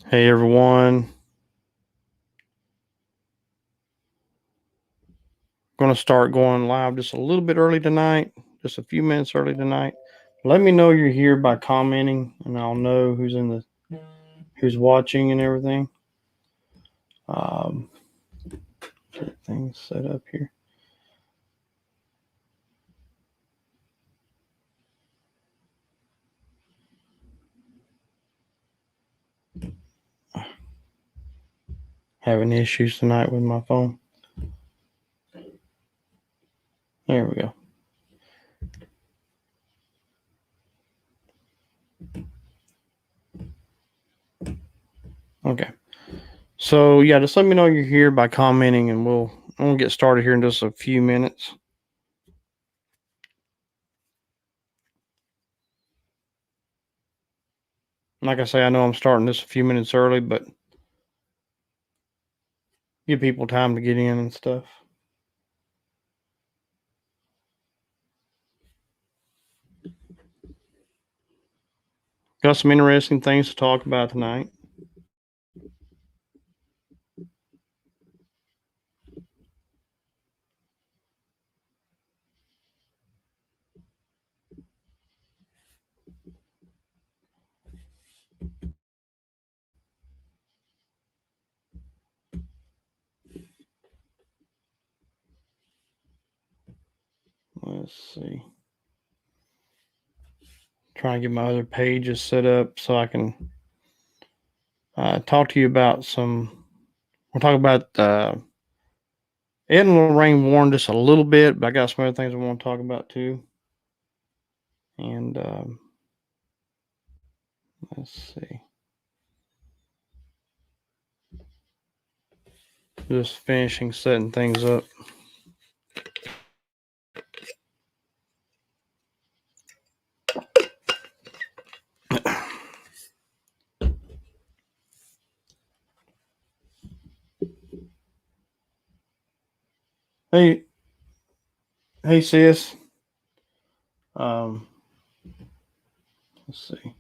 Hey everyone, going to start going live just a little bit early tonight, just a few minutes early tonight. Let me know you're here by commenting, and I'll know who's watching and everything. Get things set up here. Having issues tonight with my phone. There we go. Okay. So yeah, just let me know you're here by commenting, and we'll get started here in just a few minutes. Like I say, I know I'm starting this a few minutes early, but give people time to get in and stuff. Got some interesting things to talk about tonight. Let's see. Trying to get my other pages set up so I can talk to you about some. We'll talk about Ed and Lorraine Warren just a little bit, but I got some other things I want to talk about too. And let's see. Just finishing setting things up. Hey, hey, sis. Um, let's see.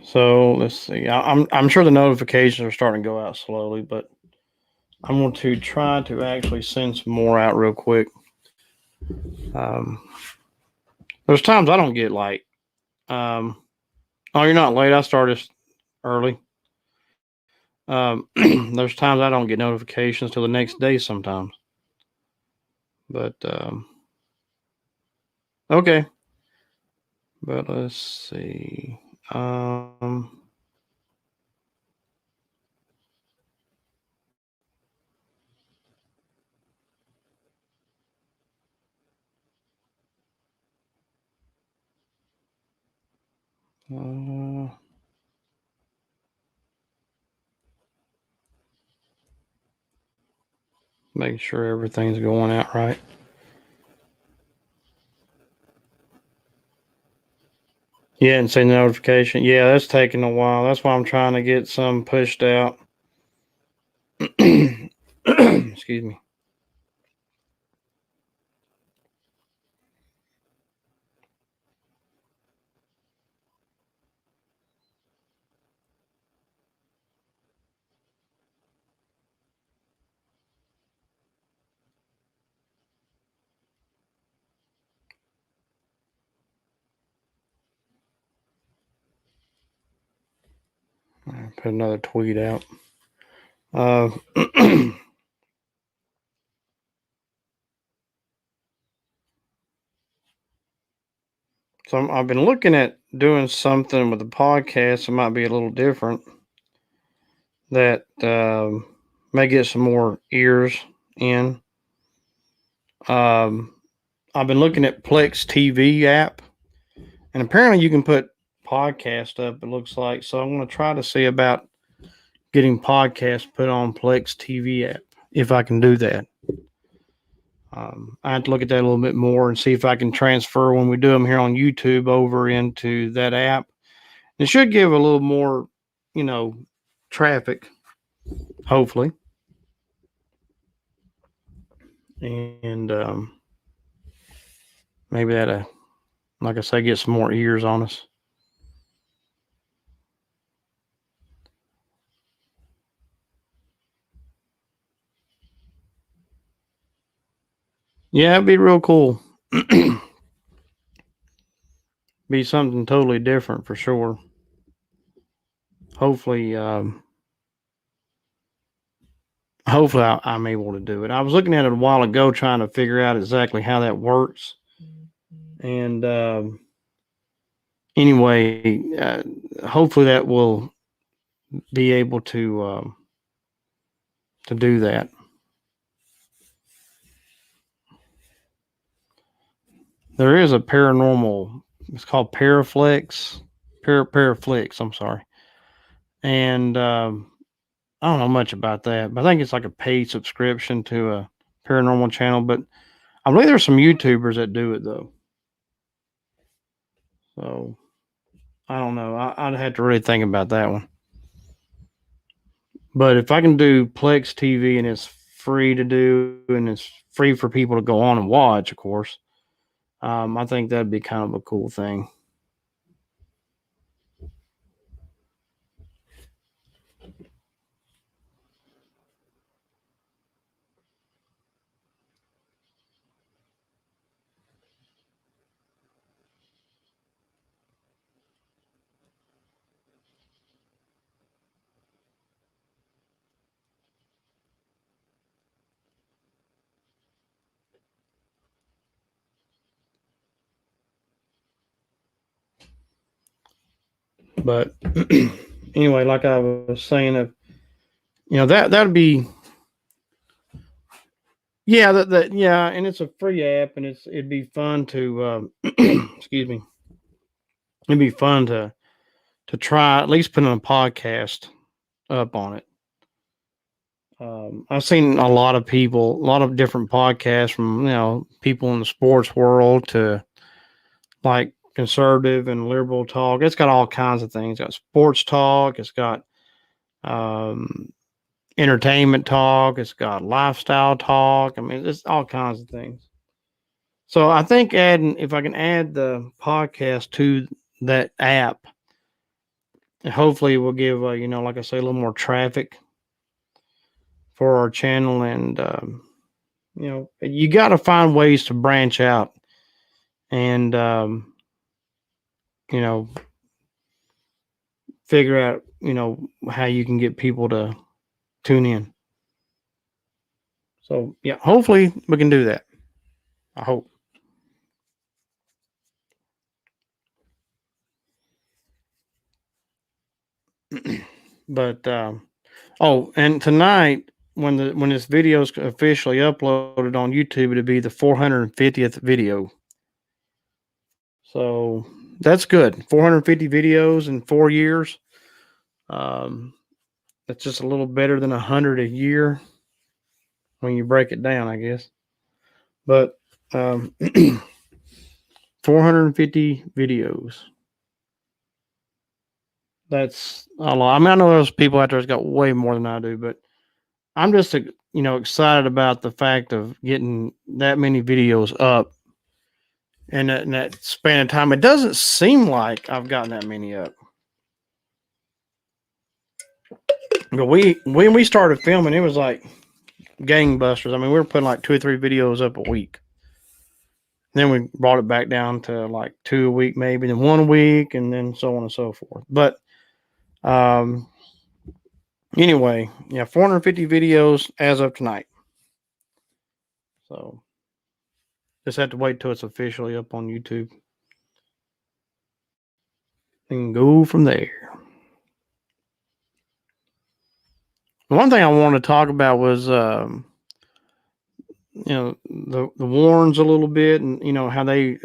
So let's see. I'm sure the notifications are starting to go out slowly, but I'm going to try to actually send some more out real quick. Um, there's times I don't get like, oh, you're not late. I started early. There's times I don't get notifications till the next day sometimes. But okay. But let's see. Uh, Making sure everything's going out right. Yeah, and say notification. Yeah, that's taking a while. That's why I'm trying to get some pushed out. Excuse me. Put another tweet out. Uh, so I've been looking at doing something with the podcast that might be a little different. That may get some more ears in. Um, I've been looking at Plex TV app, and apparently you can put podcast up. It looks like so. I'm going to try to see about getting podcasts put on Plex TV app if I can do that. I have to look at that a little bit more and see if I can transfer when we do them here on YouTube over into that app. It should give a little more, you know, traffic, hopefully. And maybe that, like I say, get some more ears on us. Yeah, it'd be real cool. Be something totally different for sure. Hopefully, hopefully I'm able to do it. I was looking at it a while ago, trying to figure out exactly how that works. And anyway, hopefully that will be able to do that. There is a paranormal. It's called Paraflex. Paraflix. I'm sorry. And I don't know much about that, but I think it's like a paid subscription to a paranormal channel. But I believe there's some YouTubers that do it though. So I don't know. I'd have to really think about that one. But if I can do Plex TV and it's free to do and it's free for people to go on and watch, of course, I think that'd be kind of a cool thing. But anyway, like I was saying, that'd be yeah, and it's a free app, and it'd be fun to excuse me, it'd be fun to try at least putting a podcast up on it. I've seen a lot of people, a lot of different podcasts from people in the sports world to like conservative and liberal talk. It's got all kinds of things. It's got sports talk. It's got um, entertainment talk. It's got lifestyle talk. I mean, it's all kinds of things. So I think if I can add the podcast to that app, hopefully it will give like I say, a little more traffic for our channel, and you got to find ways to branch out and you know figure out how you can get people to tune in. So yeah, hopefully we can do that. I hope. But oh, and tonight when this video is officially uploaded on YouTube, it'll be the 450th video. So that's good. 450 videos in 4 years. Um, that's just a little better than 100 a year when you break it down, I guess. But 450 videos. That's a lot. I mean, I know there's people out there that's got way more than I do, but I'm just excited about the fact of getting that many videos up in that span of time. It doesn't seem like I've gotten that many up. But when we started filming, it was like gangbusters. I mean, we were putting like 2 or 3 videos up a week. Then we brought it back down to like 2 a week, maybe, then 1 a week, and then so on and so forth. But anyway, yeah, 450 videos as of tonight. So just have to wait till it's officially up on YouTube and go from there. One thing I wanted to talk about was the Warrens a little bit, and how they've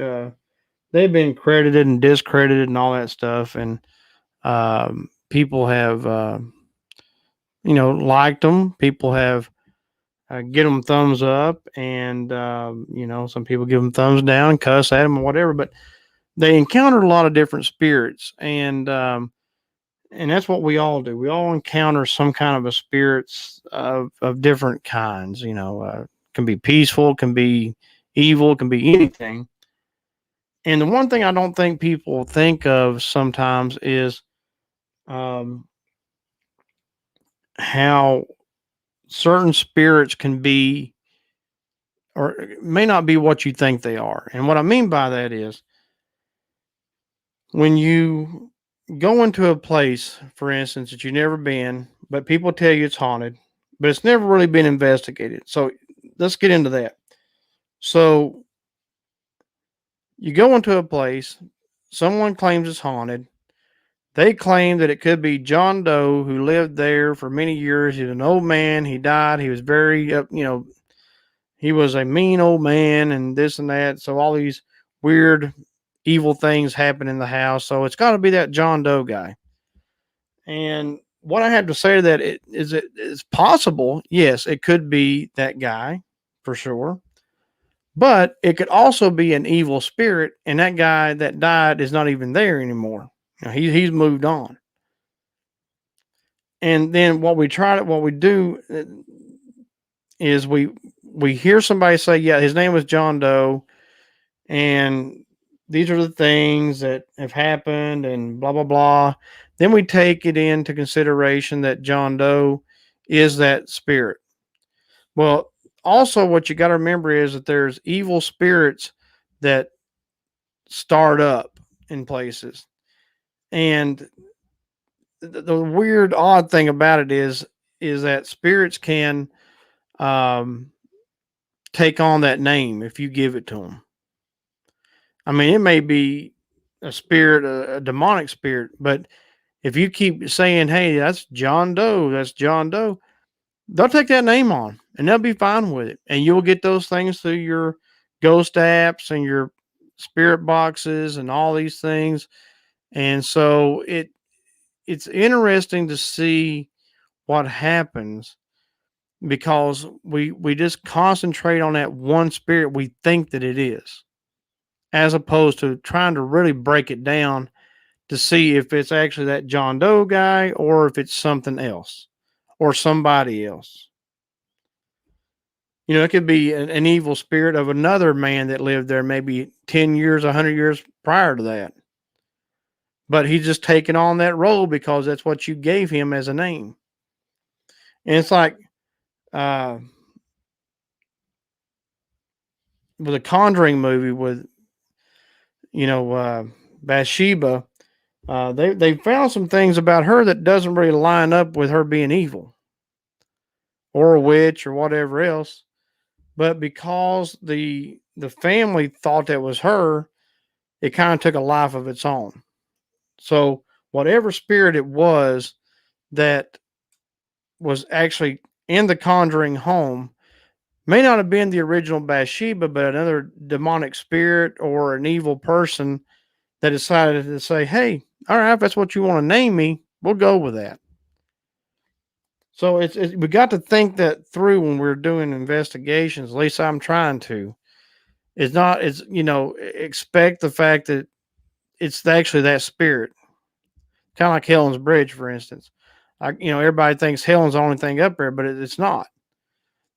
been credited and discredited and all that stuff, and people have liked them. People have get them thumbs up, and some people give them thumbs down, cuss at them, or whatever. But they encountered a lot of different spirits, and that's what we all do. We all encounter some kind of a spirits of different kinds. Can be peaceful, can be evil, can be anything. And the one thing I don't think people think of sometimes is um, how certain spirits can be or may not be what you think they are. And what I mean by that is when you go into a place, for instance, that you've never been, but people tell you it's haunted, but it's never really been investigated. So let's get into that. So you go into a place, someone claims it's haunted. They claim that it could be John Doe who lived there for many years. He's an old man. He died. He was very, he was a mean old man and this and that. So all these weird, evil things happen in the house. So it's got to be that John Doe guy. And what I have to say to that is it is possible. Yes, it could be that guy for sure. But it could also be an evil spirit, and that guy that died is not even there anymore. He's moved on. And then what we do is we hear somebody say, "Yeah, his name was John Doe, and these are the things that have happened," and blah blah blah. Then we take it into consideration that John Doe is that spirit. Well, also what you got to remember is that there's evil spirits that start up in places. And the weird, odd thing about it is that spirits can um, take on that name if you give it to them. I mean, it may be a spirit, a demonic spirit, but if you keep saying, "Hey, that's John Doe," that's John Doe, they'll take that name on and they'll be fine with it. And you'll get those things through your ghost apps and your spirit boxes and all these things. And so it's interesting to see what happens because we just concentrate on that one spirit we think that it is, as opposed to trying to really break it down to see if it's actually that John Doe guy or if it's something else or somebody else. It could be an evil spirit of another man that lived there maybe 10 years, 100 years prior to that. But he's just taking on that role because that's what you gave him as a name. And it's like uh, with a Conjuring movie with, you know, Bathsheba, they found some things about her that doesn't really line up with her being evil or a witch or whatever else. But because the family thought that was her, it kind of took a life of its own. So whatever spirit it was that was actually in the Conjuring home may not have been the original Bathsheba, but another demonic spirit or an evil person that decided to say, "Hey, all right, if that's what you want to name me, we'll go with that." So we got to think that through when we're doing investigations. At least I'm trying to. It's not. It's expect the fact that it's actually that spirit, kind of like Helen's Bridge, for instance. Everybody thinks Helen's the only thing up there, but it's not.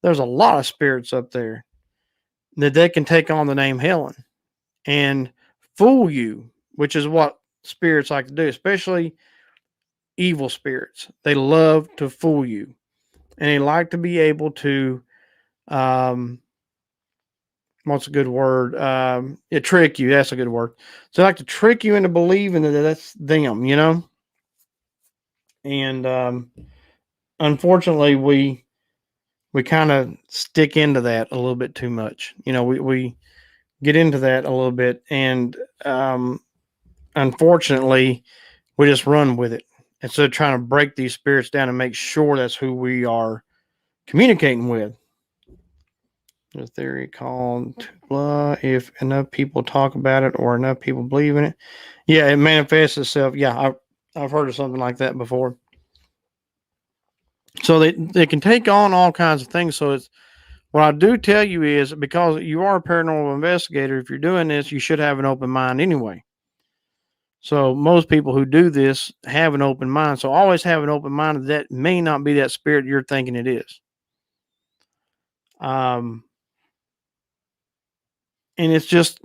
There's a lot of spirits up there that they can take on the name Helen and fool you, which is what spirits like to do, especially evil spirits. They love to fool you, and they like to be able to, um, what's a good word? Trick you. That's a good word. So they like to trick you into believing that that's them. And unfortunately, we kind of stick into that a little bit too much. We get into that a little bit, and unfortunately, we just run with it instead of trying to break these spirits down and make sure that's who we are communicating with. A theory called Tupla. If enough people talk about it or enough people believe in it, yeah, it manifests itself. Yeah, I've heard of something like that before. So they can take on all kinds of things. So it's what I do tell you is because you are a paranormal investigator, if you're doing this, you should have an open mind anyway. So most people who do this have an open mind. So always have an open mind that may not be that spirit you're thinking it is. Um, and it's just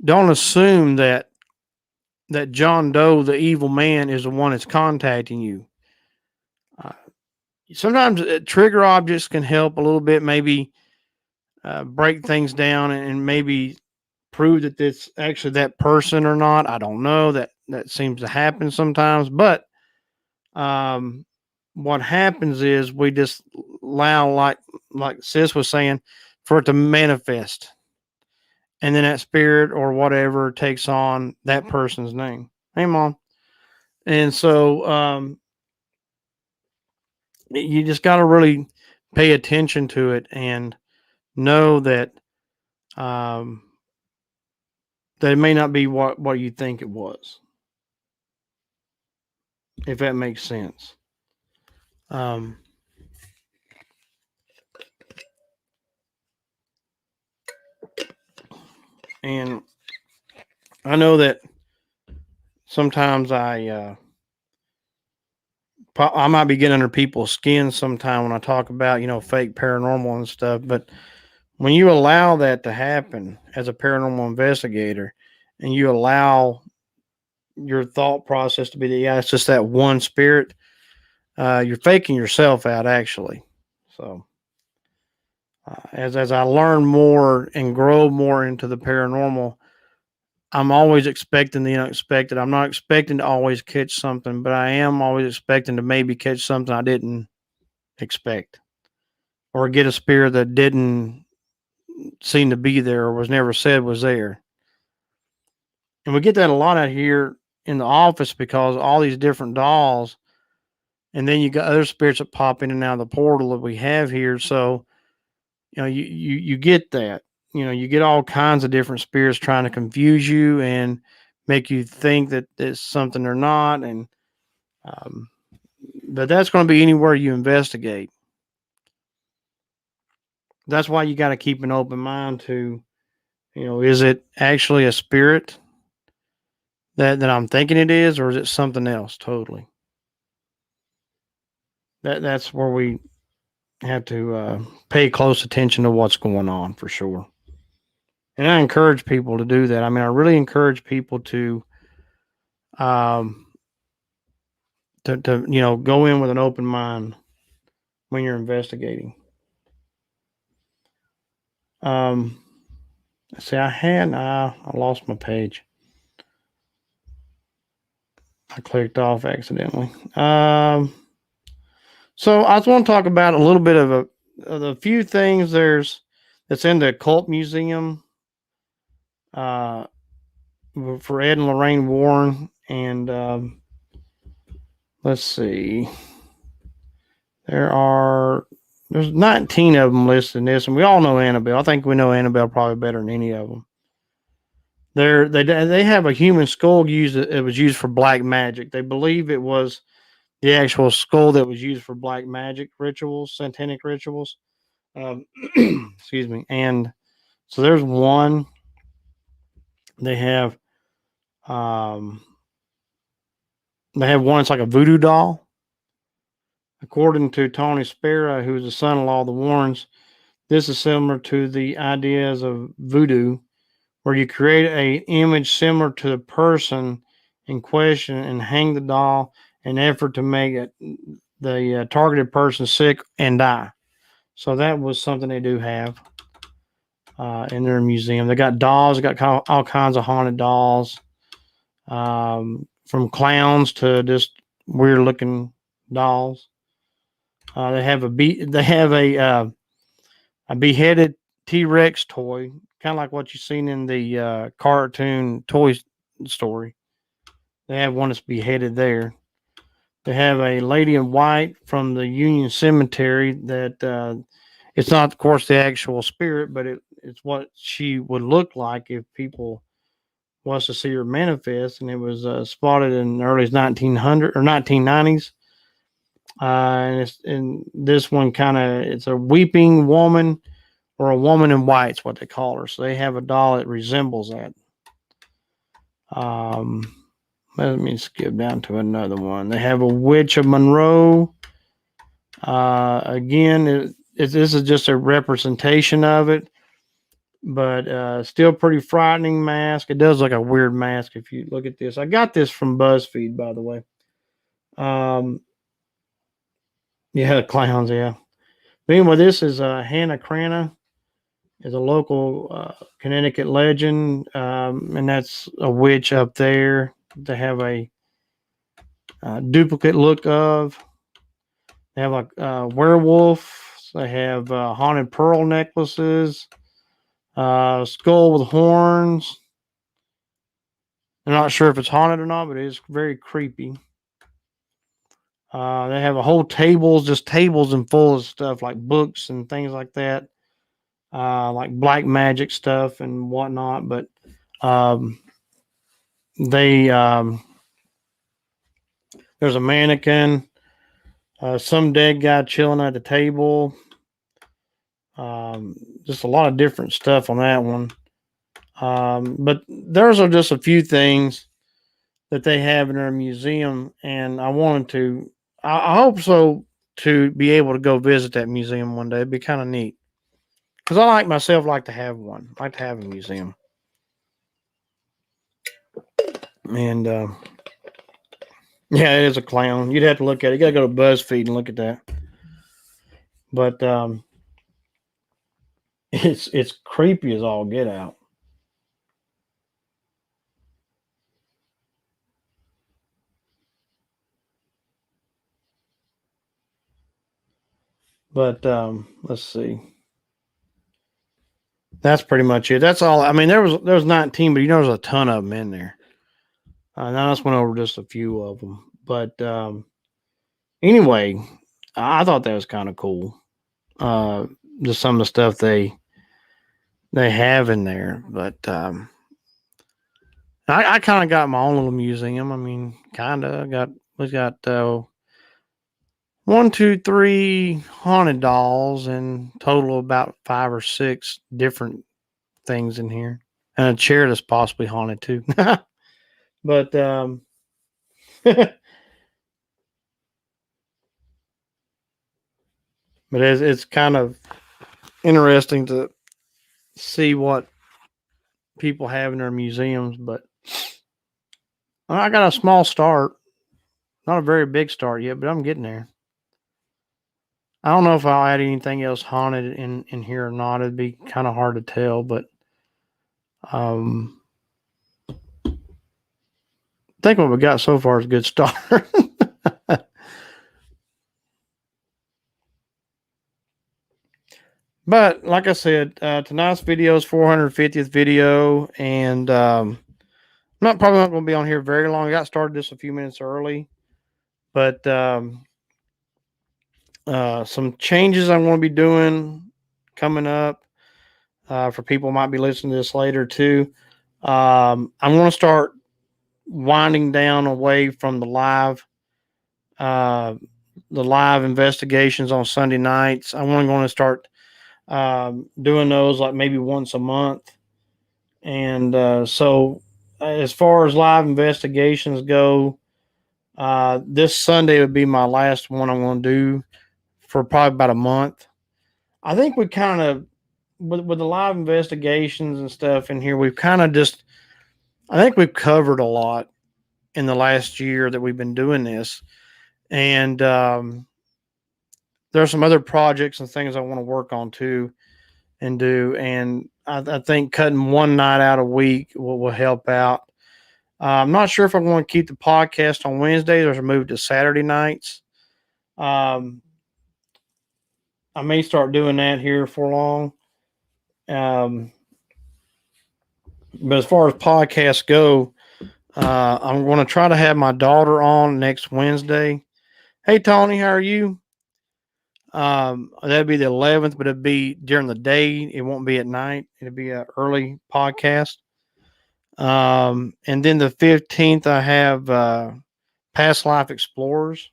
don't assume that John Doe, the evil man, is the one that's contacting you. Uh, Sometimes trigger objects can help a little bit, maybe break things down and maybe prove that it's actually that person or not. I don't know. That seems to happen sometimes, but um, what happens is we just allow, like Sis was saying, for it to manifest, and then that spirit or whatever takes on that person's name. Hey, mom. And so you just got to really pay attention to it and know that um, that it may not be what you think it was, if that makes sense. Um, and I know that sometimes I might be getting under people's skin sometime when I talk about, fake paranormal and stuff. But when you allow that to happen as a paranormal investigator, and you allow your thought process to be that, yeah, it's just that one spirit, you're faking yourself out, actually. So as I learn more and grow more into the paranormal, I'm always expecting the unexpected. I'm not expecting to always catch something, but I am always expecting to maybe catch something I didn't expect, or get a spirit that didn't seem to be there or was never said was there. And we get that a lot out here in the office because all these different dolls, and then you got other spirits that pop in and out of the portal that we have here. So you get that. You get all kinds of different spirits trying to confuse you and make you think that it's something or not. And um, but that's going to be anywhere you investigate. That's why you got to keep an open mind to, is it actually a spirit that I'm thinking it is, or is it something else totally? That's where we have to pay close attention to what's going on for sure. And I encourage people to do that. I mean, I really encourage people um, to go in with an open mind when you're investigating. Um, See, I lost my page. I clicked off accidentally. So I just want to talk about a little bit of a few things that's in the occult museum uh, for Ed and Lorraine Warren, and let's see, there's 19 of them listed in this, and we all know Annabelle. I think we know Annabelle probably better than any of them. They have a human skull used. It was used for black magic. They believe it was the actual skull that was used for black magic rituals, satanic rituals. Um, excuse me. And so there's one. They have um, they have one. It's like a voodoo doll. According to Tony Spera, who's the son-in-law of the Warrens, this is similar to the ideas of voodoo, where you create an image similar to the person in question and hang the doll in effort to make the targeted person sick and die. So that was something they do have in their museum. They got dolls. They got all kinds of haunted dolls, from clowns to just weird looking dolls. They have a beheaded T-Rex toy, kind of like what you've seen in the cartoon Toy Story. They have one that's beheaded there. They have a lady in white from the Union Cemetery that it's not, of course, the actual spirit, but it's what she would look like if people was to see her manifest. And it was spotted in the early 1900 or 1990s. And this one it's a weeping woman, or a woman in white's what they call her. So they have a doll that resembles that. Let me skip down to another one. They have a witch of Monroe. Again, this is just a representation of it. but still pretty frightening mask. It does look like a weird mask if you look at this. I got this from BuzzFeed, by the way. Yeah, clowns, yeah. But anyway, this is Hannah Crana, is a local Connecticut legend, and that's a witch up there. They have a duplicate look of. They have like werewolf. They have haunted pearl necklaces, skull with horns. I'm not sure if it's haunted or not, but it is very creepy. They have a whole tables, just tables and full of stuff like books and things like that, like black magic stuff and whatnot. But um, they there's a mannequin, some dead guy chilling at the table. Just a lot of different stuff on that one. But there's just a few things that they have in their museum, and I wanted to. I hope so to be able to go visit that museum one day. It'd be kind of neat because I like to have one. I like to have a museum, and yeah, it is a clown. You'd have to look at it. You got to go to BuzzFeed and look at that. But it's creepy as all get out. But let's see. That's pretty much it. That's all. I mean, there was 19, but there's a ton of them in there. Now I just went over just a few of them. But anyway, I thought that was kind of cool. Just some of the stuff they have in there. But I kind of got my own little museum. I mean, kind of we got 1, 2, 3 haunted dolls and total about 5 or 6 different things in here, and a chair that's possibly haunted too. But but it's kind of interesting to see what people have in their museums. But I got a small start, not a very big start yet, but I'm getting there. I don't know if I'll add anything else haunted in here or not. It'd be kind of hard to tell, but I think what we got so far is a good start. But like I said, tonight's video is 450th video, and I'm probably not going to be on here very long. I got started just a few minutes early, but some changes I'm going to be doing coming up for people who might be listening to this later too. I'm going to start winding down away from uh, the live investigations on Sunday nights. I'm going to start doing those like maybe once a month. And so, as far as live investigations go, this Sunday would be my last one I'm going to do for probably about a month. I think we kind of, with the live investigations and stuff in here, we've kind of just, I think we've covered a lot in the last year that we've been doing this. And there are some other projects and things I want to work on too and do. And I think cutting one night out a week will help out. I'm not sure if I want to keep the podcast on Wednesdays or move to Saturday nights. I may start doing that here for long. But as far as podcasts go, I'm going to try to have my daughter on next Wednesday. Hey, Tony, how are you? That'd be the 11th, but it'd be during the day. It won't be at night. It'll be an early podcast. And then the 15th, I have Past Life Explorers.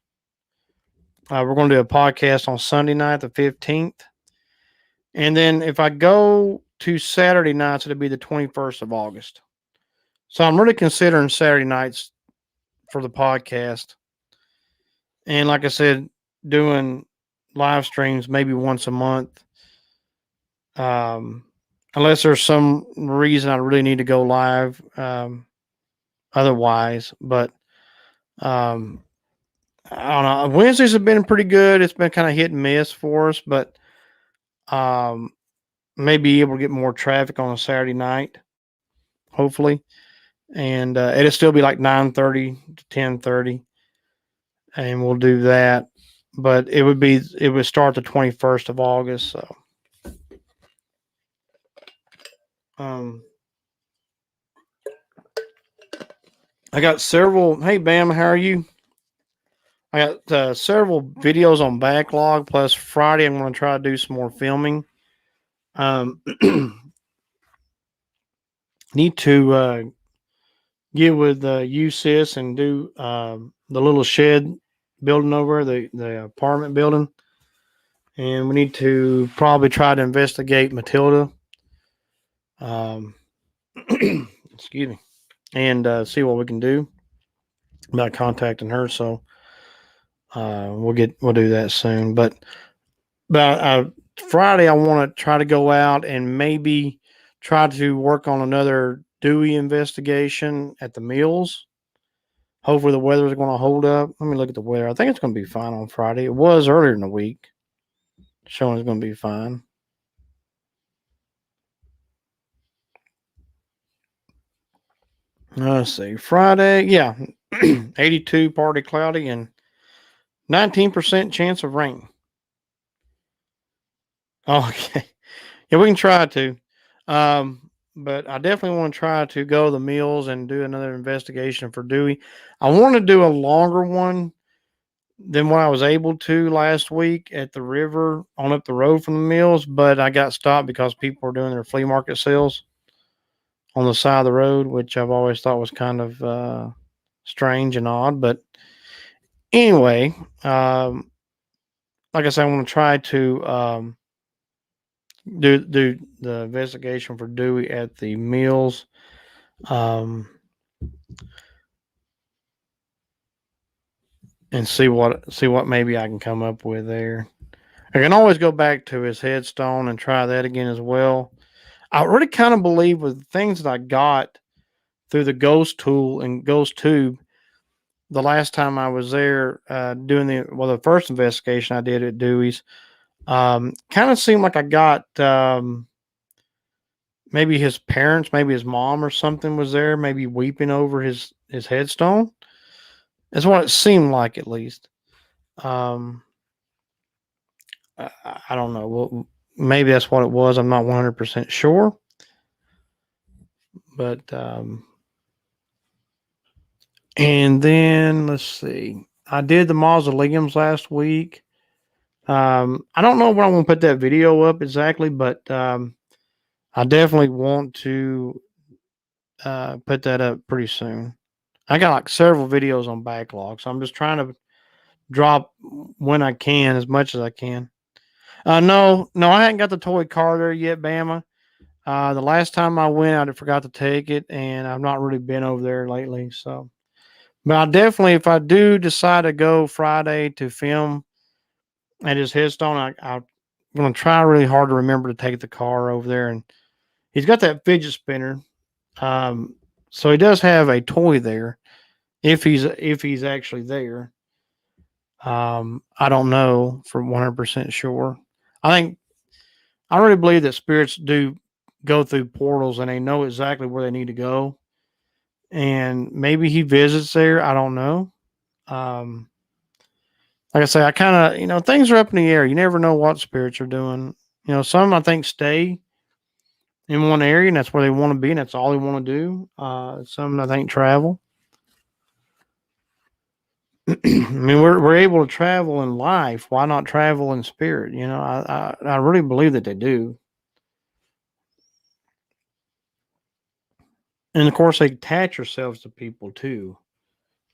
We're going to do a podcast on Sunday night, the 15th. And then if I go to Saturday nights, it'll be the 21st of August. So I'm really considering Saturday nights for the podcast. And like I said, doing live streams maybe once a month. unless there's some reason I really need to go live. Otherwise, but um, I don't know. Wednesdays have been pretty good. It's been kind of hit and miss for us, but um, maybe able to get more traffic on a Saturday night, hopefully, and it'll still be like 9:30 to 10:30, and we'll do that. But it would start the 21st of August. So, um, I got several. Hey, Bam, how are you? I got several videos on backlog. Plus, Friday I'm going to try to do some more filming. Um, need to get with USIS and do the little shed building over the apartment building, and we need to probably try to investigate Matilda. Um, excuse me, and see what we can do about contacting her. So we'll do that soon. But Friday I want to try to go out and maybe try to work on another Dewey investigation at the mills. Hopefully the weather is going to hold up. Let me look at the weather. I think it's going to be fine on Friday. It was earlier in the week, showing it's going to be fine. Let's see. Friday, yeah, 82, partly cloudy, and 19% chance of rain. Okay. Yeah, we can try to. But I definitely want to try to go to the mills and do another investigation for Dewey. I want to do a longer one than what I was able to last week at the river on up the road from the mills, but I got stopped because people were doing their flea market sales on the side of the road, which I've always thought was kind of strange and odd. But anyway, like I said, I want to try to do the investigation for Dewey at the mills. And see what maybe I can come up with there. I can always go back to his headstone and try that again as well. I really kind of believe with things that I got through the Ghost tool and Ghost Tube the last time I was there doing the first investigation I did at Dewey's, kind of seemed like I got maybe his parents, maybe his mom or something was there, maybe weeping over his headstone. That's what it seemed like, at least. Um, I don't know. Well, maybe that's what it was. I'm not 100% sure, but and then let's see. I did the mausoleums last week. I don't know when I'm going to put that video up exactly, but I definitely want to put that up pretty soon. I got like several videos on backlog, so I'm just trying to drop when I can, as much as I can. No, I hadn't got the toy car there yet, Bama. The last time I went, I forgot to take it, and I've not really been over there lately. So, but I definitely, if I do decide to go Friday to film at his headstone, I'm going to try really hard to remember to take the car over there. And he's got that fidget spinner, so he does have a toy there. If he's actually there, I don't know for 100% sure. I really believe that spirits do go through portals and they know exactly where they need to go. And maybe he visits there. I don't know. Um, like I say, I kind of, things are up in the air. You never know what spirits are doing. Some I think stay in one area and that's where they want to be and that's all they want to do. Some I think travel. I mean, we're able to travel in life. Why not travel in spirit? I really believe that they do. And of course, they attach yourselves to people too,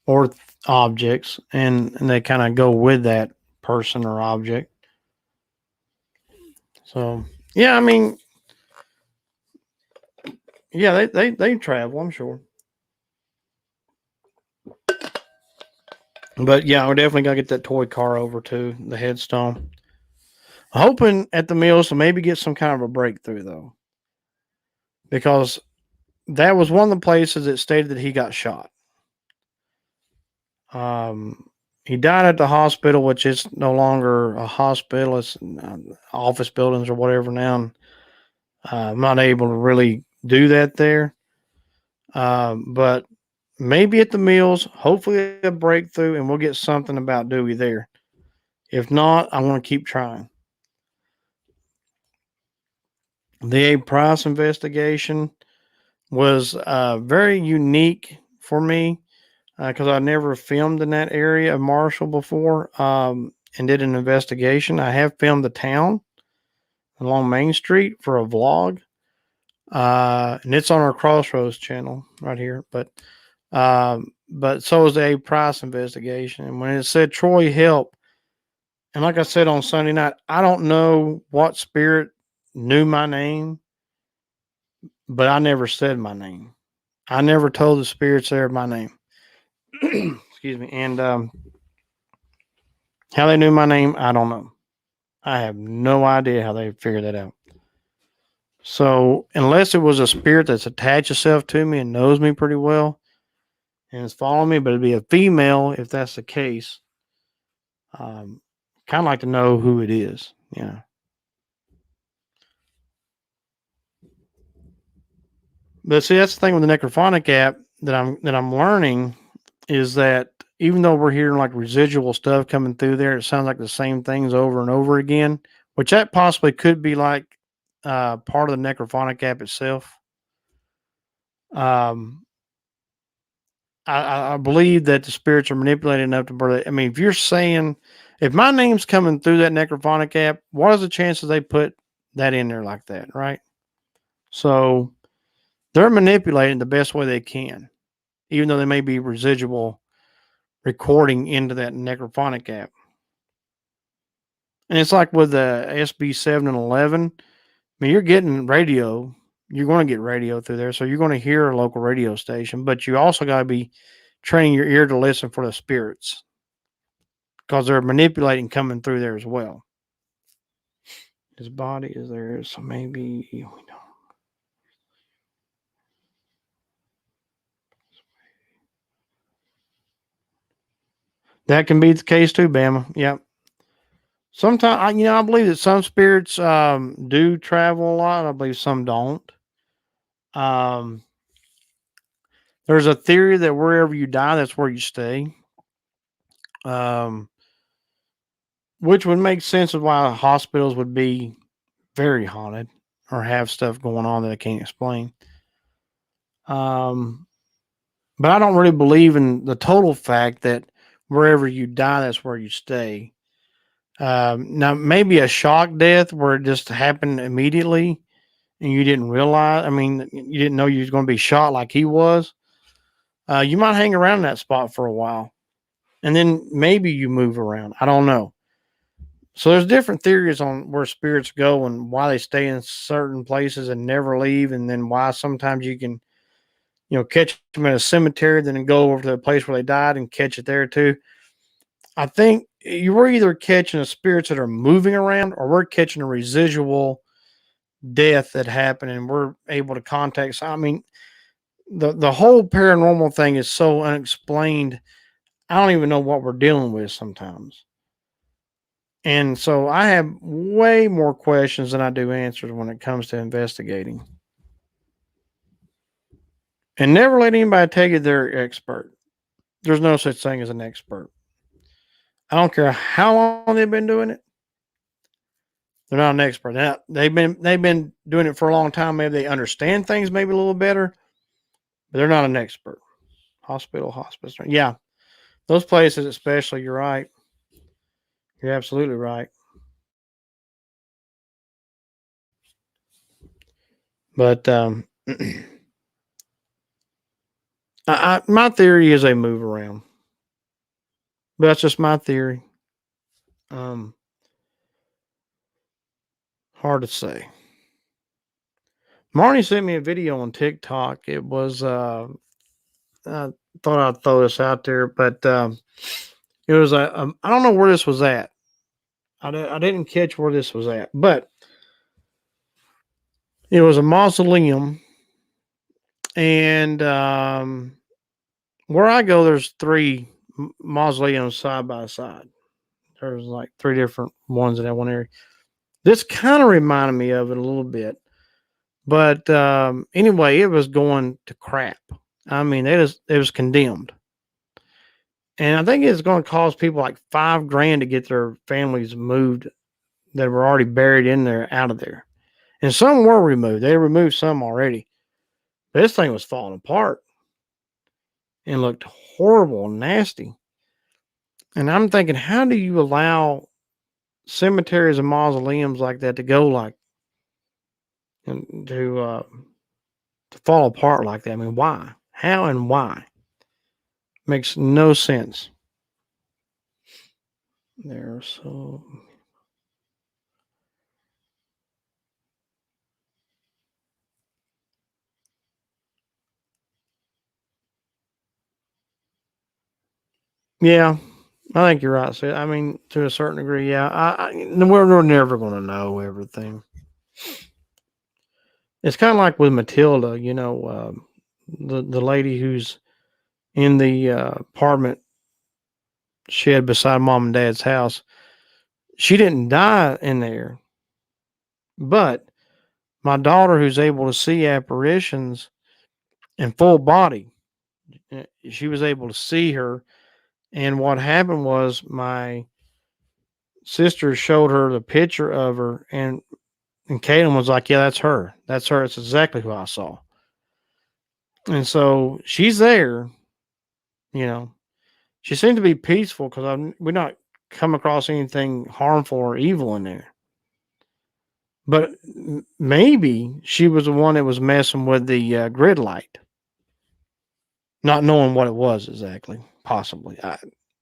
or objects, and they kind of go with that person or object. So yeah, I mean, yeah, they travel, I'm sure. But yeah, we're definitely gonna get that toy car over to the headstone. Hoping at the mills to maybe get some kind of a breakthrough though. because that was one of the places that stated that he got shot. He died at the hospital, which is no longer a hospital; it's office buildings or whatever now. I'm not able to really do that there, but maybe at the Mills. Hopefully, a breakthrough, and we'll get something about Dewey there. If not, I want to keep trying. The Abe Price investigation was very unique for me because I never filmed in that area of Marshall before and did an investigation. I have filmed the town along Main Street for a vlog, and it's on our Crossroads channel right here. But so is the Abe Price investigation. And when it said Troy Help, and like I said on Sunday night, I don't know what spirit knew my name, but I never said my name. I never told the spirits there my name. Excuse me. And how they knew my name, I don't know. I have no idea how they figured that out. So unless it was a spirit that's attached itself to me and knows me pretty well and is following me, but it'd be a female if that's the case. Kind of like to know who it is. Yeah. But see, that's the thing with the Necrophonic app that I'm learning is that even though we're hearing like residual stuff coming through there, it sounds like the same things over and over again, which that possibly could be like part of the Necrophonic app itself. Um, I believe that the spirits are manipulated enough to where I mean, if you're saying, if my name's coming through that Necrophonic app, what is the chances they put that in there like that, right? So they're manipulating the best way they can, even though they may be residual recording into that Necrophonic app. And it's like with the SB7 and 11. I mean, you're getting radio. You're going to get radio through there. So you're going to hear a local radio station, but you also got to be training your ear to listen for the spirits because they're manipulating coming through there as well. His body is there. So maybe we don't. That can be the case too, Bama. Yep. Sometimes, I believe that some spirits do travel a lot. I believe some don't. Um, there's a theory that wherever you die, that's where you stay. Um, which would make sense of why hospitals would be very haunted or have stuff going on that I can't explain. Um, but I don't really believe in the total fact that wherever you die, that's where you stay. Now, maybe a shock death where it just happened immediately and you didn't realize, I mean, you didn't know you was going to be shot like he was. You might hang around that spot for a while and then maybe you move around. I don't know. So there's different theories on where spirits go and why they stay in certain places and never leave, and then why sometimes you can, catch them in a cemetery, then go over to the place where they died and catch it there too. I think we're either catching the spirits that are moving around, or we're catching a residual death that happened, and we're able to contact. I mean, the whole paranormal thing is so unexplained. I don't even know what we're dealing with sometimes. And so I have way more questions than I do answers when it comes to investigating. And never let anybody tell you they're expert. There's no such thing as an expert. I don't care how long they've been doing it. They're not an expert. Now, they've been doing it for a long time. Maybe they understand things maybe a little better, but they're not an expert. Hospice. Yeah. Those places especially, you're right. You're absolutely right. But my theory is they move around. But that's just my theory. Um, hard to say. Marnie sent me a video on TikTok. It was I thought I'd throw this out there, but it was I don't know where this was at. I didn't catch where this was at, but it was a mausoleum And where I go, there's three mausoleums side by side. There's like three different ones in that one area. This kind of reminded me of it a little bit, but anyway, it was going to crap. I mean, it was condemned, and I think it's going to cost people like $5,000 to get their families moved that were already buried in there out of there. And some were removed. They removed some already. This thing was falling apart and looked horrible and nasty. And I'm thinking, how do you allow cemeteries and mausoleums like that to go like and to fall apart like that? I mean, why? How and why? Makes no sense. There, so yeah, I think you're right. So, I mean, to a certain degree, yeah. We're never going to know everything. It's kind of like with Matilda, the lady who's in the apartment shed beside mom and dad's house. She didn't die in there, but my daughter, who's able to see apparitions in full body, she was able to see her. And what happened was my sister showed her the picture of her, and Caitlin was like, "Yeah, that's her. That's her. It's exactly who I saw." And so she's there. You know, she seemed to be peaceful because we not come across anything harmful or evil in there. But maybe she was the one that was messing with the grid light, not knowing what it was exactly. Possibly,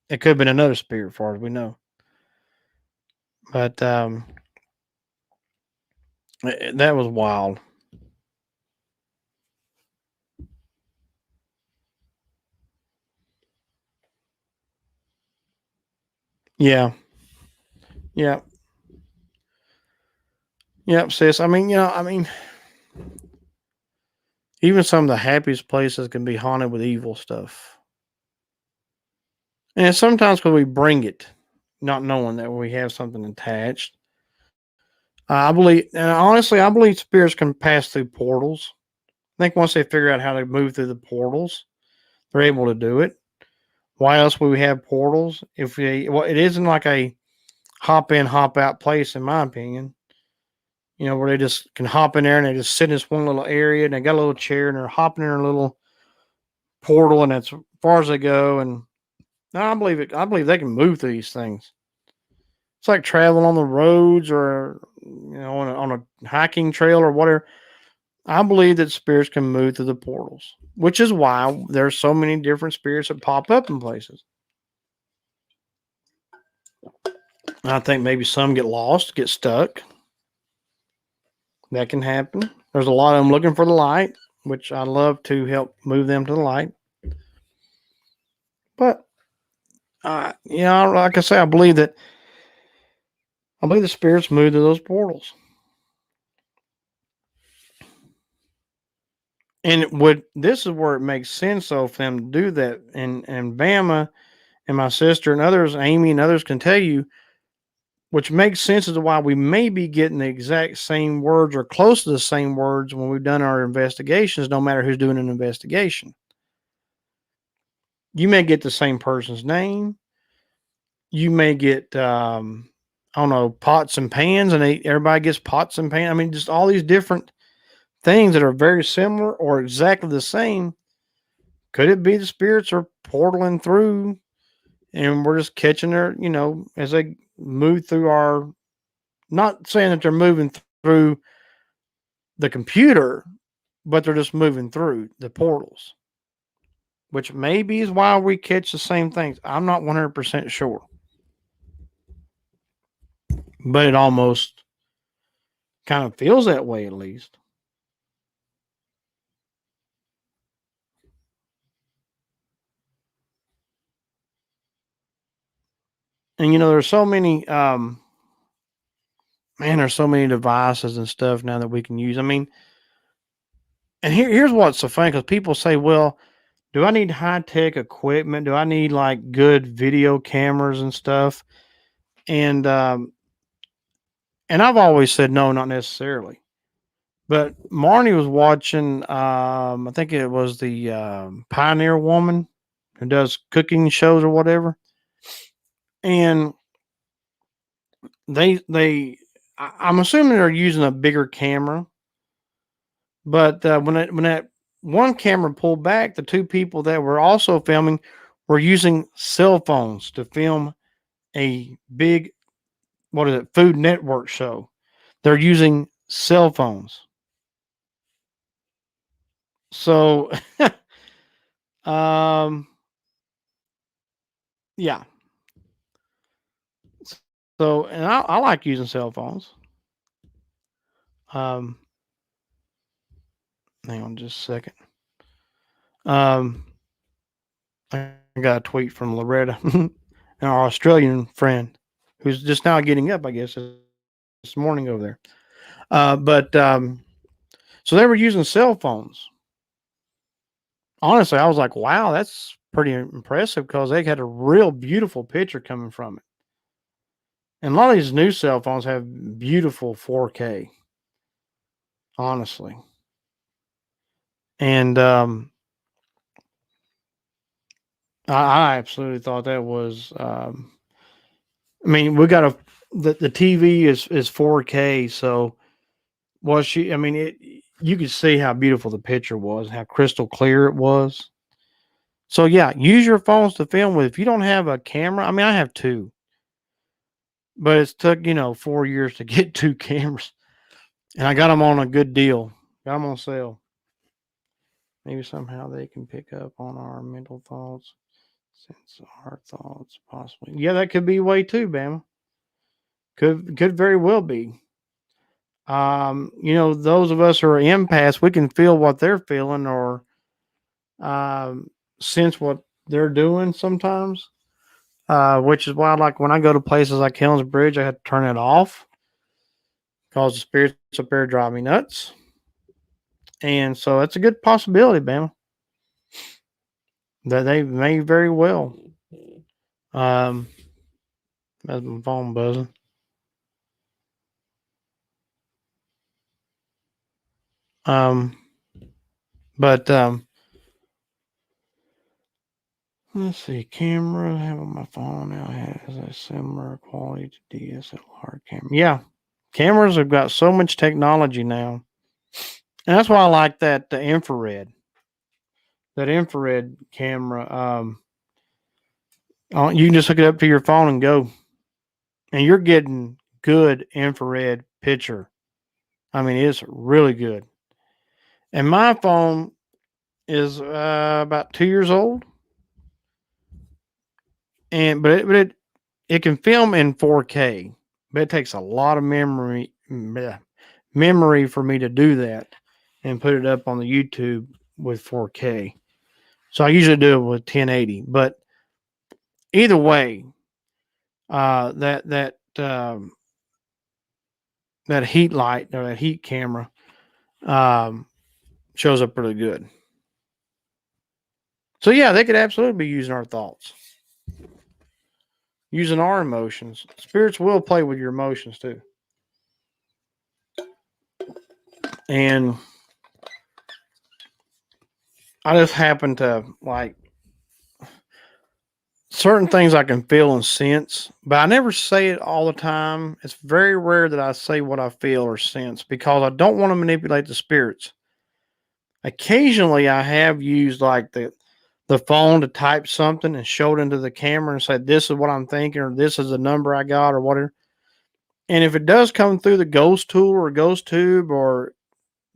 it could have been another spirit, as far as we know. But that was wild. Yeah, yeah, yeah, sis. I mean, even some of the happiest places can be haunted with evil stuff, and sometimes because we bring it, not knowing that we have something attached. I believe, and honestly, I believe spirits can pass through portals. I think once they figure out how to move through the portals, they're able to do it. Why else would we have portals? Well, it isn't like a hop in, hop out place, in my opinion. Where they just can hop in there and they just sit in this one little area and they got a little chair and they're hopping in a little portal and that's as far as they go. And no, I believe it. I believe they can move through these things. It's like traveling on the roads or on a hiking trail or whatever. I believe that spirits can move through the portals, which is why there's so many different spirits that pop up in places. I think maybe some get lost, get stuck. That can happen. There's a lot of them looking for the light, which I love to help move them to the light. But like I say, I believe the spirits move through those portals. And this is where it makes sense though for them to do that. And Bama and my sister and others, Amy and others can tell you, which makes sense as to why we may be getting the exact same words or close to the same words when we've done our investigations, no matter who's doing an investigation. You may get the same person's name. You may get I don't know, pots and pans, and everybody gets pots and pans. I mean, just all these different things that are very similar or exactly the same. Could it be the spirits are portaling through and we're just catching their, as they move through our, not saying that they're moving through the computer, but they're just moving through the portals, which maybe is why we catch the same things. I'm not 100% sure, but it almost kind of feels that way at least. And there's so many man, there's so many devices and stuff now that we can use. I mean, And here's what's so funny because people say, well, do I need high tech equipment? Do I need like good video cameras and stuff? And I've always said no, not necessarily. But Marnie was watching. I think it was the Pioneer Woman who does cooking shows or whatever, and I'm assuming they're using a bigger camera. But when that one camera pulled back, the two people that were also filming were using cell phones to film a big, what is it, Food Network show. They're using cell phones. So, um, yeah. So, and I like using cell phones. Um, hang on just a second. Um, I got a tweet from Loretta, our Australian friend, who's just now getting up, I guess, this morning over there. But so they were using cell phones. Honestly, I was like, wow, that's pretty impressive because they had a real beautiful picture coming from it. And a lot of these new cell phones have beautiful 4K, honestly. And I absolutely thought that was. I mean, we got the TV is 4K, so was she? I mean, you could see how beautiful the picture was, how crystal clear it was. So yeah, use your phones to film with. If you don't have a camera, I mean, I have two, but it's took 4 years to get two cameras, and I got them on a good deal. Got them on sale. Maybe somehow they can pick up on our mental thoughts, sense our thoughts, possibly. Yeah, that could be a way too, Bama. Could very well be. Those of us who are empaths, we can feel what they're feeling or um, sense what they're doing sometimes. Which is why, like when I go to places like Hell's Bridge, I have to turn it off because the spirits up there drive me nuts. And so it's a good possibility, Bama, that they may very well. Um, that's my phone buzzing. Um, but let's see, camera I have on my phone now has a similar quality to DSLR camera. Yeah, cameras have got so much technology now, and that's why I like that infrared. That infrared camera. You can just hook it up to your phone and go, and you're getting good infrared picture. I mean, it's really good. And my phone is about 2 years old, and it can film in 4K, but it takes a lot of memory for me to do that and put it up on the YouTube with 4K. So I usually do it with 1080. But either way, that heat light or that heat camera um, shows up really good. So yeah, they could absolutely be using our thoughts, using our emotions. Spirits will play with your emotions too. And I just happen to like certain things I can feel and sense, but I never say it all the time. It's very rare that I say what I feel or sense because I don't want to manipulate the spirits. Occasionally, I have used like the phone to type something and show it into the camera and say, "This is what I'm thinking," or "This is the number I got," or whatever. And if it does come through the ghost tool or ghost tube or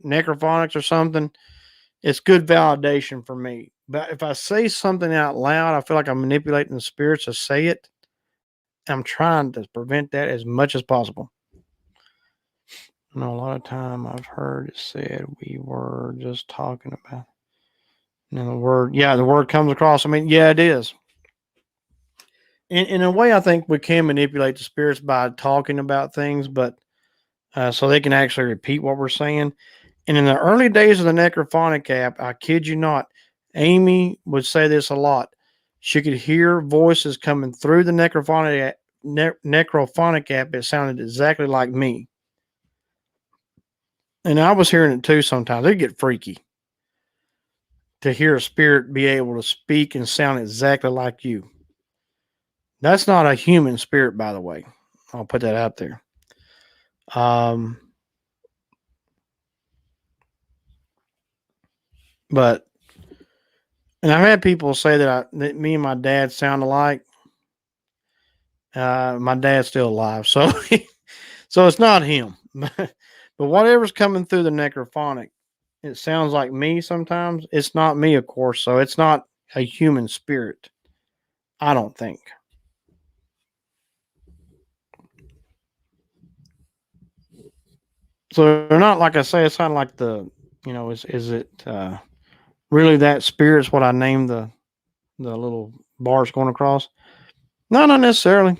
necrophonics or something, it's good validation for me. But if I say something out loud, I feel like I'm manipulating the spirits to say it. I'm trying to prevent that as much as possible. A lot of time I've heard it said we were just talking about. And the word comes across. I mean, yeah, it is. In a way, I think we can manipulate the spirits by talking about things, but so they can actually repeat what we're saying. And in the early days of the Necrophonic app, I kid you not, Amy would say this a lot. She could hear voices coming through the Necrophonic app. It sounded exactly like me. And I was hearing it too sometimes. It'd get freaky to hear a spirit be able to speak and sound exactly like you. That's not a human spirit, by the way. I'll put that out there. But and I've had people say that me and my dad sound alike. My dad's still alive, so so it's not him. But whatever's coming through the Necrophonic, it sounds like me sometimes. It's not me, of course, so it's not a human spirit. I don't think. So they're not, like I say, it's not like is it really that spirit's what I named the little bars going across? No, not necessarily.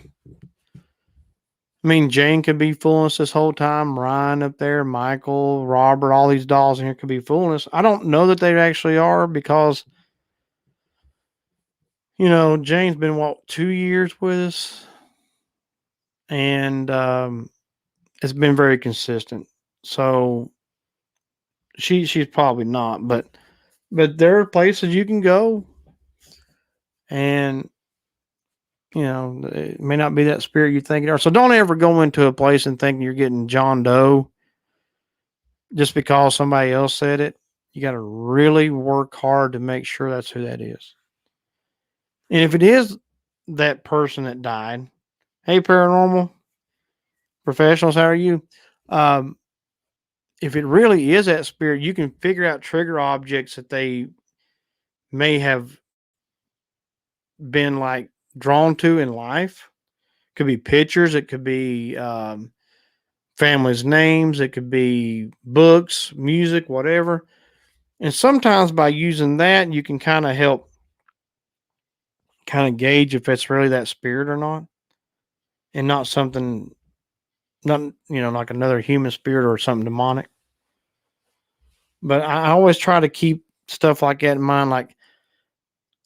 I mean, Jane could be fooling us this whole time. Ryan up there, Michael, Robert, all these dolls in here could be fooling us. I don't know that they actually are because, Jane's been, 2 years with us? And it's been very consistent. So she's probably not, but there are places you can go and it may not be that spirit you think it are. So don't ever go into a place and think you're getting John Doe just because somebody else said it. You got to really work hard to make sure that's who that is. And if it is that person that died, hey, paranormal professionals, how are you? If it really is that spirit, you can figure out trigger objects that they may have been like drawn to in life. Could be pictures, it could be families' names, it could be books, music, whatever. And sometimes by using that, you can kind of help kind of gauge if it's really that spirit or not, and not something, not like another human spirit or something demonic. But I always try to keep stuff like that in mind. Like,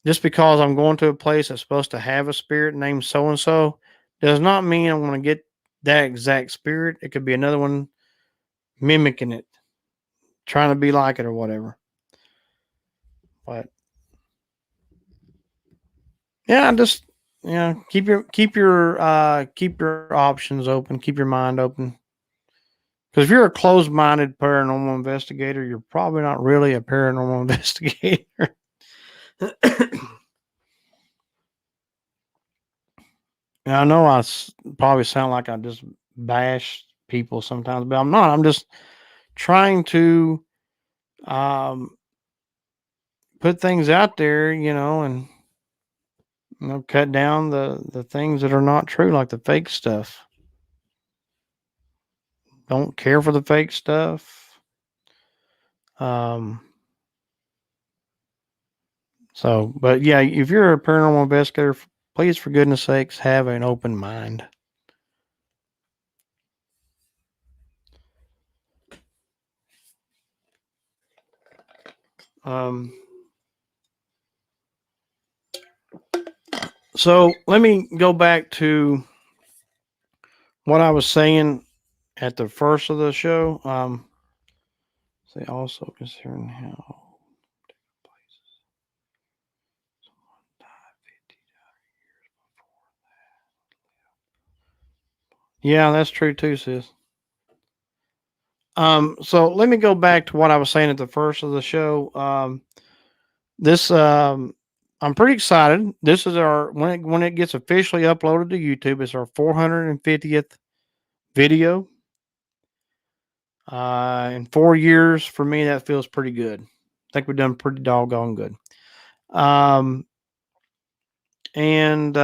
just because I'm going to a place that's supposed to have a spirit named so and so does not mean I want to get that exact spirit. It could be another one mimicking it, trying to be like it or whatever. But yeah, just keep your options open, keep your mind open. Because if you're a closed-minded paranormal investigator, you're probably not really a paranormal investigator. And I know probably sound like I just bash people sometimes, but I'm not. I'm just trying to put things out there, and cut down the things that are not true, like the fake stuff. Don't care for the fake stuff. So, but yeah, if you're a paranormal investigator, please, for goodness sakes, have an open mind. So let me go back to what I was saying at the first of the show. They also considering how someone died 50 years before that. Yeah, that's true too, sis. So let me go back to what I was saying at the first of the show. This I'm pretty excited. This is our when it gets officially uploaded to YouTube. It's our 450th video. In 4 years, for me, that feels pretty good. I think we've done pretty doggone good. And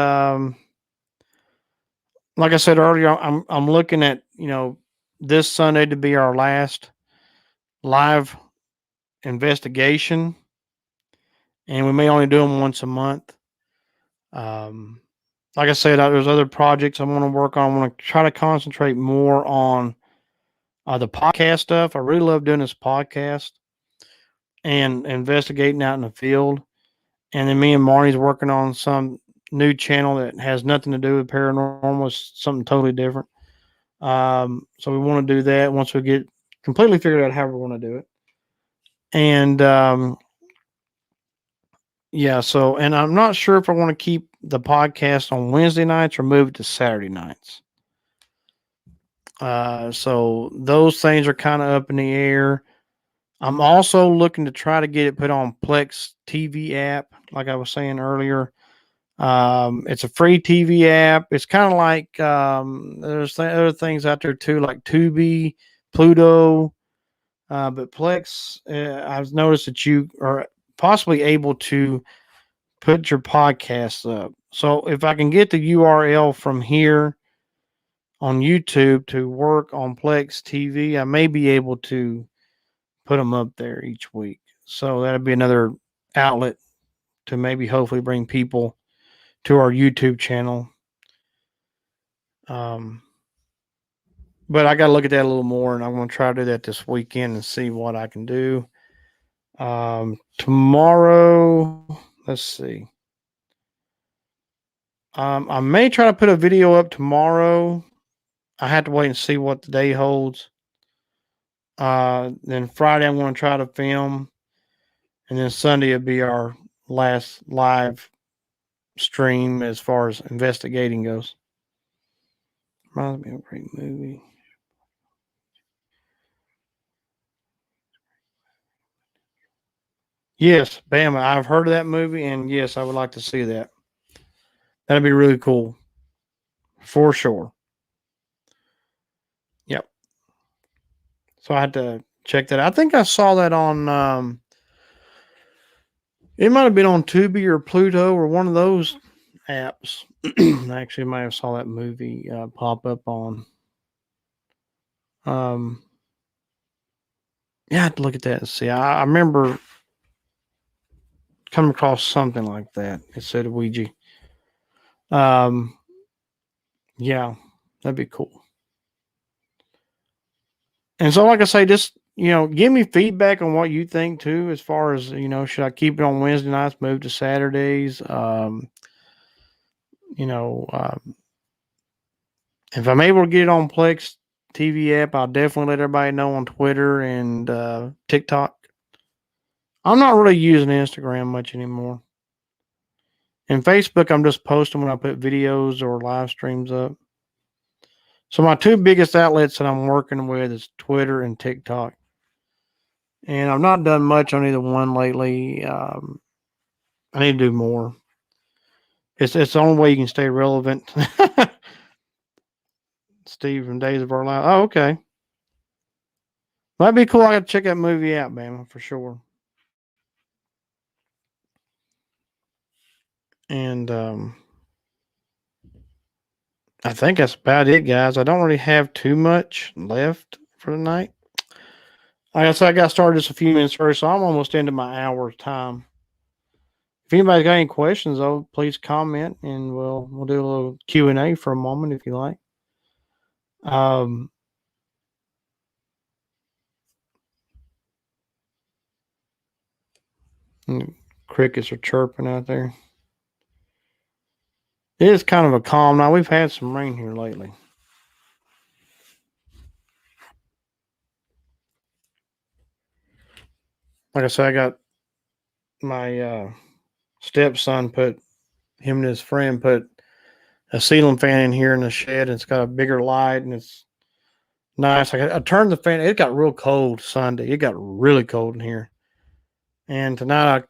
like I said earlier, I'm looking at this Sunday to be our last live investigation, and we may only do them once a month. Like I said, there's other projects I want to work on. I want to try to concentrate more on The podcast stuff, I really love doing this podcast and investigating out in the field. And then me and Marnie's working on some new channel that has nothing to do with paranormal. It's something totally different. So we want to do that once we get completely figured out how we want to do it. And yeah, so and I'm not sure if I want to keep the podcast on Wednesday nights or move it to Saturday nights. So those things are kind of up in the air. I'm also looking to try to get it put on Plex TV app, like I was saying earlier. It's a free TV app. It's kind of like there's other things out there too, like Tubi, Pluto, but Plex. I've noticed that you are possibly able to put your podcasts up. So if I can get the URL from here on YouTube to work on Plex TV, I may be able to put them up there each week. So that'd be another outlet to maybe hopefully bring people to our YouTube channel. But I got to look at that a little more, and I'm going to try to do that this weekend and see what I can do. Tomorrow, let's see. I may try to put a video up tomorrow. I have to wait and see what the day holds. Then Friday, I'm going to try to film. And then Sunday will be our last live stream as far as investigating goes. Reminds me of a great movie. Yes, Bama. I've heard of that movie, and yes, I would like to see that. That'd be really cool. For sure. Yep. So I had to check that out. I think I saw that on it might have been on Tubi or Pluto or one of those apps. I actually might have saw that movie pop up on. Yeah, I have to look at that and see. I remember coming across something like that. It said Ouija. Yeah, that'd be cool. And so, like I say, just give me feedback on what you think too, as far as should I keep it on Wednesday nights, move to Saturdays? You know, if I'm able to get it on Plex TV app, I'll definitely let everybody know on Twitter and TikTok. I'm not really using Instagram much anymore. And Facebook, I'm just posting when I put videos or live streams up. So my two biggest outlets that I'm working with is Twitter and TikTok. And I've not done much on either one lately. I need to do more. It's the only way you can stay relevant. Steve from Days of Our Lives. Oh, okay. That'd be cool. I got to check that movie out, man, for sure. And I think that's about it, guys. I don't really have too much left for the night. Like I said, I got started just a few minutes early, so I'm almost into my hour's time. If anybody's got any questions, though, please comment, and we'll do a little Q&A for a moment if you like. Crickets are chirping out there. It is kind of a calm night. We've had some rain here lately. Like I said, I got my stepson him and his friend put a ceiling fan in here in the shed, and it's got a bigger light, and it's nice. I turned the fan. It got real cold Sunday. It got really cold in here. And tonight I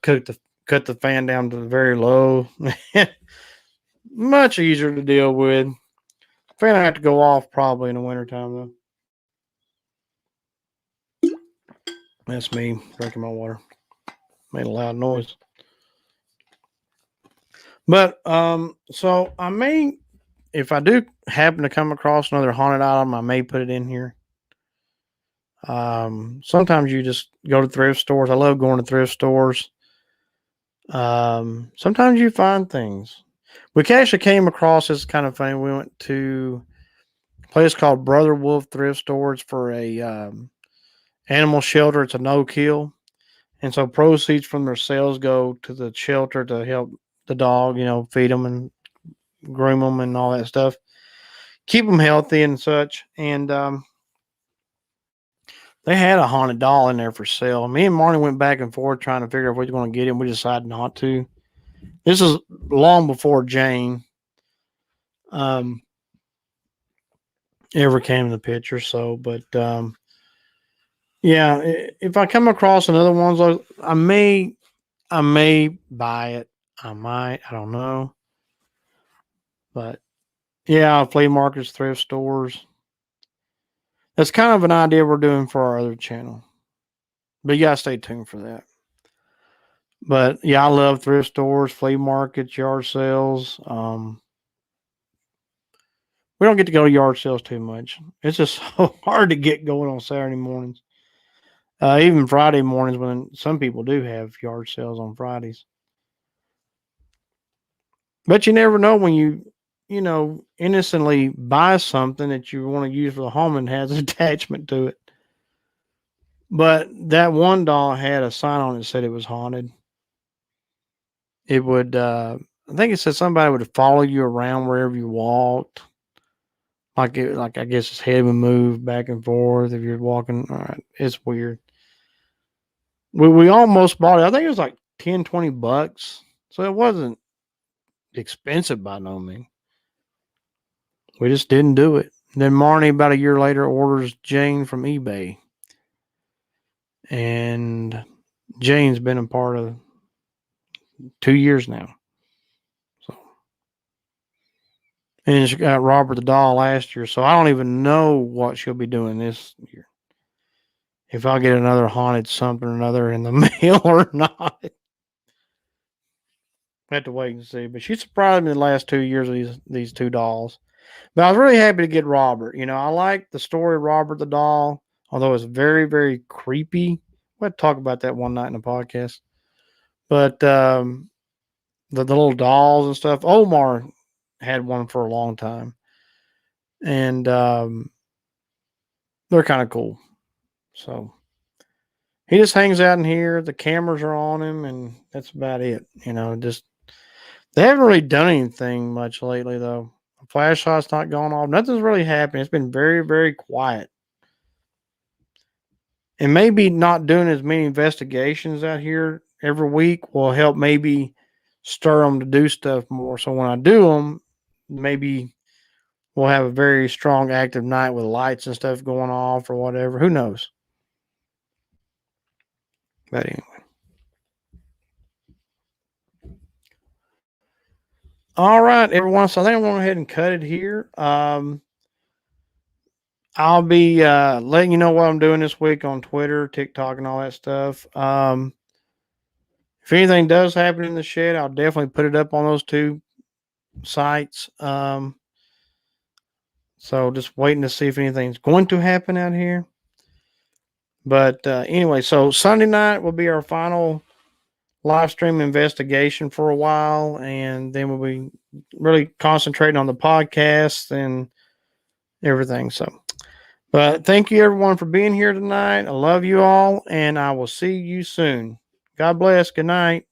cut the fan down to very low. Much easier to deal with. Fan I have to go off probably in the wintertime though. That's me drinking my water. Made a loud noise. But so I may, if I do happen to come across another haunted item, I may put it in here. Sometimes you just go to thrift stores. I love going to thrift stores. Sometimes you find things. We actually came across this kind of funny. We went to place called Brother Wolf Thrift Store. It's for a animal shelter. It's a no kill, and so proceeds from their sales go to the shelter to help the dog. Feed them and groom them and all that stuff, keep them healthy and such. And they had a haunted doll in there for sale. Me and Marnie went back and forth trying to figure out if we were going to get him. We decided not to. This is long before Jane um, ever came in the picture. So, but yeah, if I come across another one, I may buy it. I might. I don't know. But yeah, flea markets, thrift stores. That's kind of an idea we're doing for our other channel. But you gotta stay tuned for that. But yeah, I love thrift stores, flea markets, yard sales. We don't get to go to yard sales too much. It's just so hard to get going on Saturday mornings. Even Friday mornings when some people do have yard sales on Fridays. But you never know when you innocently buy something that you want to use for the home and has an attachment to it. But that one doll had a sign on it that said it was haunted. It would, I think it said somebody would follow you around wherever you walked. Like I guess his head would move back and forth if you're walking. All right, it's weird. We almost bought it. I think it was like 10, $20. So it wasn't expensive by no means. We just didn't do it. Then Marnie, about a year later, orders Jane from eBay. And Jane's been a part of 2 years now. So, and she got Robert the doll last year. So I don't even know what she'll be doing this year. If I'll get another haunted something or another in the mail or not. I have to wait and see. But she surprised me the last 2 years of these two dolls. But I was really happy to get Robert. I like the story of Robert the doll, although it's very, very creepy. We'll talk about that one night in the podcast. But the little dolls and stuff, Omar had one for a long time. And they're kind of cool. So he just hangs out in here. The cameras are on him, and that's about it. Just they haven't really done anything much lately, though. Flashlight's not going off. Nothing's really happening. It's been very, very quiet. And maybe not doing as many investigations out here every week will help maybe stir them to do stuff more. So when I do them, maybe we'll have a very strong active night with lights and stuff going off or whatever. Who knows? But anyway. All right, everyone. So I think I'm going to go ahead and cut it here. I'll be letting you know what I'm doing this week on Twitter, TikTok, and all that stuff. If anything does happen in the shed, I'll definitely put it up on those two sites. So just waiting to see if anything's going to happen out here. But anyway, so Sunday night will be our final live stream investigation for a while, and then we'll be really concentrating on the podcast and everything. So, but thank you everyone for being here tonight. I love you all, and I will see you soon. God bless. Good night.